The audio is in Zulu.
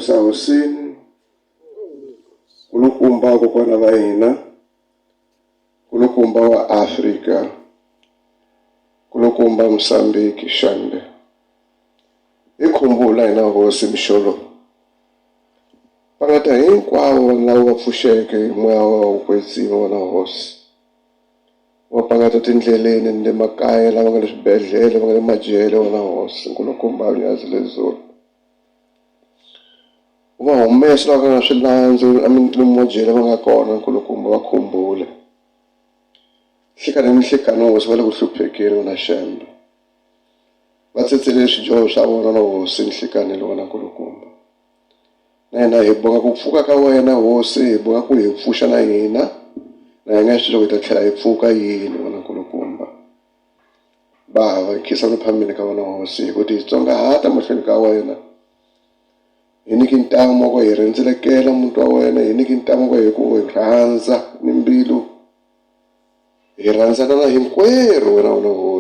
hosi hosini, kulukumba kokwana va hina, kulukumba wa Afrika, kulukumba Msambiki Shande. Hi khumbula hina hosi Mxolo. Pangata hinkwavo lava va pfuxeke hi moya wa kwetsima na hosi. Va pangata tindleleni ni le makaya lava nga le swibedhlele va nga le majele wa na hosi nkulukumba Nyazi Lezulu. Va humesa lava nga swilandzu lomu majele va nga kona nkulukumba va khumbule. Nhlekani ni nhlekani hosi va le ku hluphekeni na Shembe. Va tsetsele swidyoho swa vona na hosi nhlekani lona nkulukumba. Na hina hi bonga ku pfuka ka wena hosi, hi bonga ku hi pfuxa na hina. Na hi nga swi tivi hi ta tlhela hi pfuka yini wena nkulukumba. Bava khensani phambili ka wena hosi hi ku titsongahata mahlweni ka wena. Hi nyiki ntamu wa ku hi rhendzelekela muti wa wena, hi nyiki ntamu wa hi ku hi rhandza ni mbilu. Hi rhandzana na hinkwerhu wena hosi.